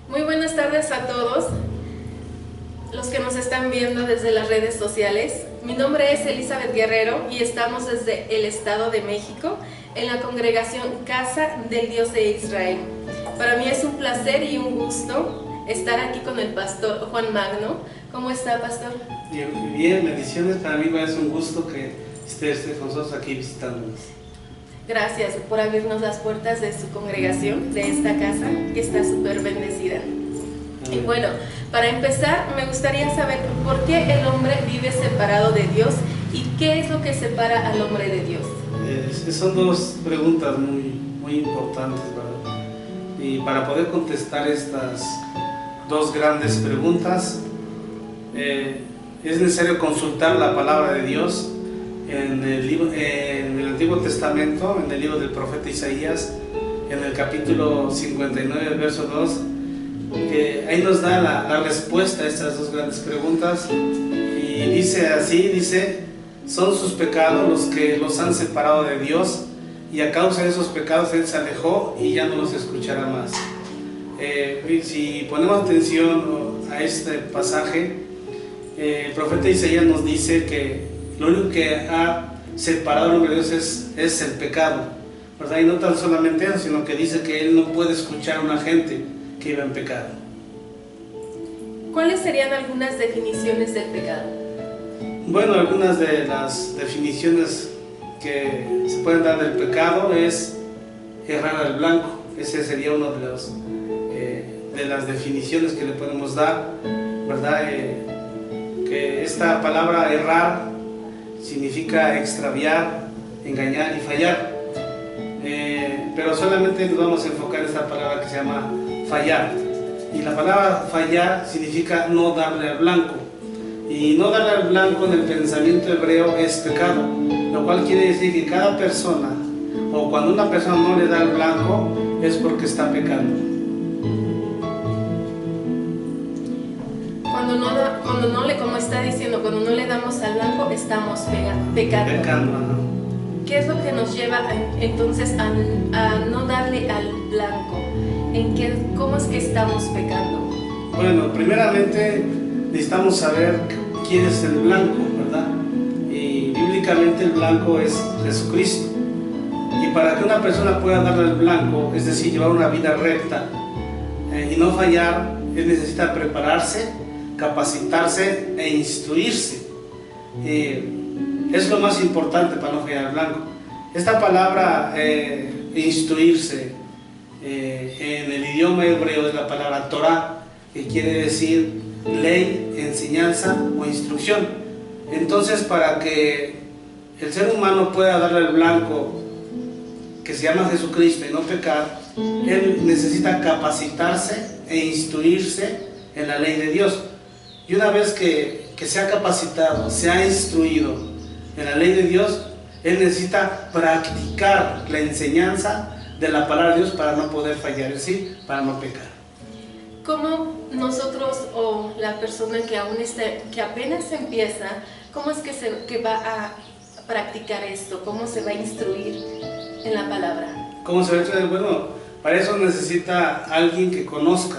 Muy buenas tardes a todos los que nos están viendo desde las redes sociales. Mi nombre es Elizabeth Guerrero y estamos desde el Estado de México en la congregación Casa del Dios de Israel. Para mí es un placer y un gusto estar aquí con el pastor Juan Magno. ¿Cómo está, pastor? Bien, bendiciones. Para mí es un gusto que esté con nosotros aquí visitándonos. Gracias por abrirnos las puertas de su congregación, de esta casa, que está súper bendecida. Y bueno, para empezar, me gustaría saber por qué el hombre vive separado de Dios y qué es lo que separa al hombre de Dios. Son dos preguntas muy importantes, ¿verdad? Y para poder contestar estas dos grandes preguntas, es necesario consultar la palabra de Dios en el Antiguo Testamento, en el libro del profeta Isaías, en el capítulo 59, verso 2, que ahí nos da la respuesta a estas dos grandes preguntas, y dice así, son sus pecados los que los han separado de Dios, y a causa de esos pecados Él se alejó y ya no los escuchará más. Si ponemos atención a este pasaje, el profeta Isaías nos dice que lo único que ha separado al hombre de Dios es el pecado, ¿verdad? Y no tan solamente eso, sino que dice que Él no puede escuchar a una gente que iba en pecado. ¿Cuáles serían algunas definiciones del pecado? Bueno, algunas de las definiciones que se pueden dar del pecado es errar al blanco. Ese sería uno de las definiciones que le podemos dar, ¿verdad? Que esta palabra errar significa extraviar, engañar y fallar, pero solamente nos vamos a enfocar en esta palabra que se llama fallar, y la palabra fallar significa no darle al blanco, y no darle al blanco en el pensamiento hebreo es pecado, lo cual quiere decir que cada persona, o cuando una persona no le da al blanco, es porque está pecando. Como está diciendo, cuando no le damos al blanco, estamos pecando. ¿Qué es lo que nos lleva entonces a no darle al blanco? ¿Cómo es que estamos pecando? Bueno, primeramente necesitamos saber quién es el blanco, ¿verdad? Y bíblicamente el blanco es Jesucristo. Y para que una persona pueda darle al blanco, es decir, llevar una vida recta y no fallar, él necesita prepararse, capacitarse e instruirse. Es lo más importante para no fallar al blanco. Esta palabra instruirse en el idioma hebreo es la palabra Torah, que quiere decir ley, enseñanza o instrucción. Entonces, para que el ser humano pueda darle al blanco, que se llama Jesucristo, y no pecar, él necesita capacitarse e instruirse en la ley de Dios. Y una vez que se ha capacitado, se ha instruido en la ley de Dios, él necesita practicar la enseñanza de la palabra de Dios para no poder fallar, es decir, para no pecar. ¿Cómo nosotros o la persona que apenas empieza, cómo es que va a practicar esto? ¿Cómo se va a instruir en la palabra? ¿Cómo se va a instruir? Bueno, para eso necesita alguien que conozca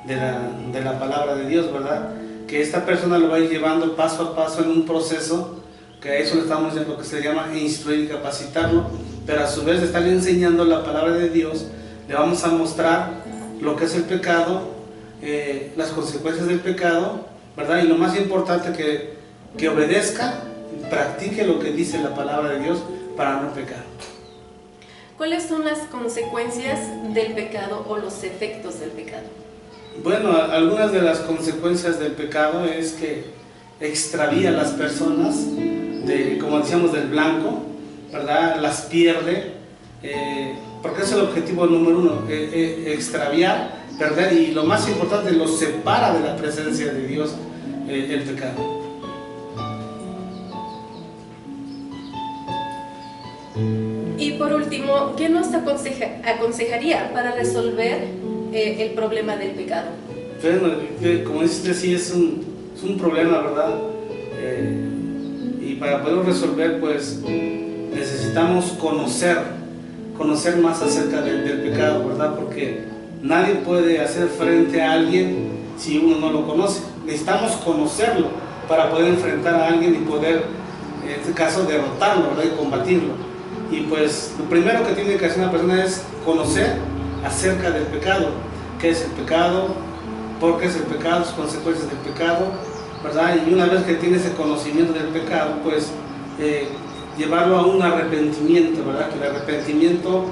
de la palabra de Dios, ¿verdad? Que esta persona lo va a ir llevando paso a paso en un proceso, que a eso le estamos diciendo lo que se llama instruir y capacitarlo, pero a su vez de estarle enseñando la palabra de Dios, le vamos a mostrar lo que es el pecado, las consecuencias del pecado, ¿verdad? Y lo más importante, que obedezca, practique lo que dice la palabra de Dios para no pecar. ¿Cuáles son las consecuencias del pecado o los efectos del pecado? Bueno, algunas de las consecuencias del pecado es que extravía a las personas, como decíamos, del blanco, ¿verdad? Las pierde, porque es el objetivo número uno, extraviar, perder, y lo más importante, los separa de la presencia de Dios, el pecado. Y por último, ¿qué nos aconsejaría para resolver el problema del pecado? Bueno, como dices, sí es un problema, ¿verdad? Y para poderlo resolver, pues necesitamos conocer más acerca del pecado, ¿verdad? Porque Nadie puede hacer frente a alguien si uno no lo conoce. Necesitamos conocerlo para poder enfrentar a alguien y poder, en este caso, derrotarlo, ¿verdad? Y combatirlo. Y pues lo primero que tiene que hacer una persona es conocer acerca del pecado. ¿Qué es el pecado? ¿Por qué es el pecado? Sus consecuencias del pecado, ¿verdad? Y una vez que tiene ese conocimiento del pecado, pues llevarlo a un arrepentimiento, ¿verdad? Que el arrepentimiento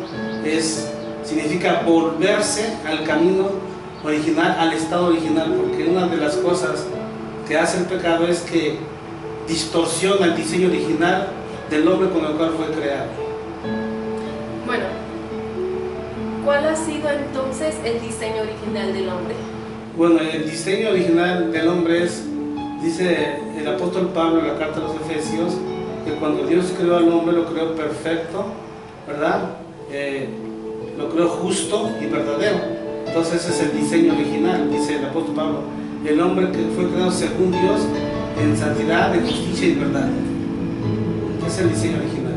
significa volverse al camino original, al estado original, porque una de las cosas que hace el pecado es que distorsiona el diseño original del hombre con el cual fue creado. Bueno, ¿cuál ha sido entonces el diseño original del hombre? Bueno, el diseño original del hombre dice el apóstol Pablo en la carta a los Efesios, que cuando Dios creó al hombre lo creó perfecto, ¿verdad? Lo creó justo y verdadero. Entonces ese es el diseño original, dice el apóstol Pablo. El hombre que fue creado según Dios en santidad, en justicia y verdad. Es el diseño original.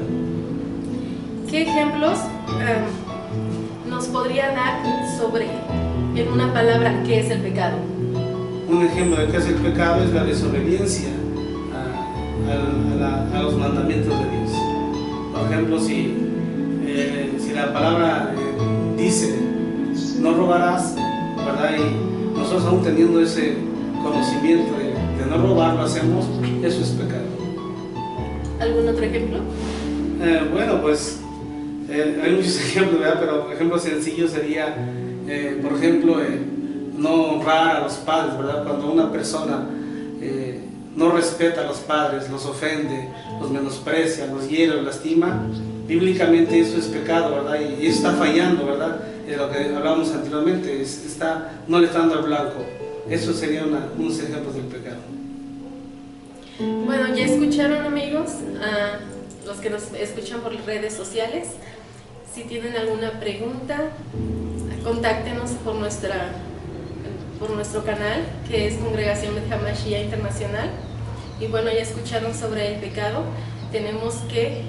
¿Qué ejemplos nos podría dar sobre, en una palabra, qué es el pecado? Un ejemplo de qué es el pecado es la desobediencia a los mandamientos de Dios. Por ejemplo, si la palabra dice no robarás, ¿verdad? Y nosotros aún teniendo ese conocimiento de no robar lo hacemos, eso es pecado. ¿Algún otro ejemplo? Bueno, pues hay muchos ejemplos, ¿verdad? Pero por ejemplo sencillo sería, por ejemplo, no honrar a los padres, ¿verdad? Cuando una persona no respeta a los padres, los ofende, los menosprecia, los hiere, los lastima, bíblicamente eso es pecado, ¿verdad? Y eso está fallando, ¿verdad? De lo que hablábamos anteriormente, no le está dando el blanco. Eso sería unos ejemplos del pecado. Bueno, ya escucharon, amigos, los que nos escuchan por redes sociales. Si tienen alguna pregunta, contáctenos por nuestro canal, que es Congregación Bet HaMashiach Internacional. Y bueno, ya escucharon sobre el pecado. Tenemos que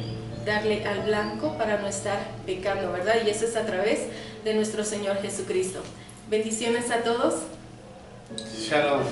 darle al blanco para no estar pecando, ¿verdad? Y eso es a través de nuestro Señor Jesucristo. Bendiciones a todos. Shalom.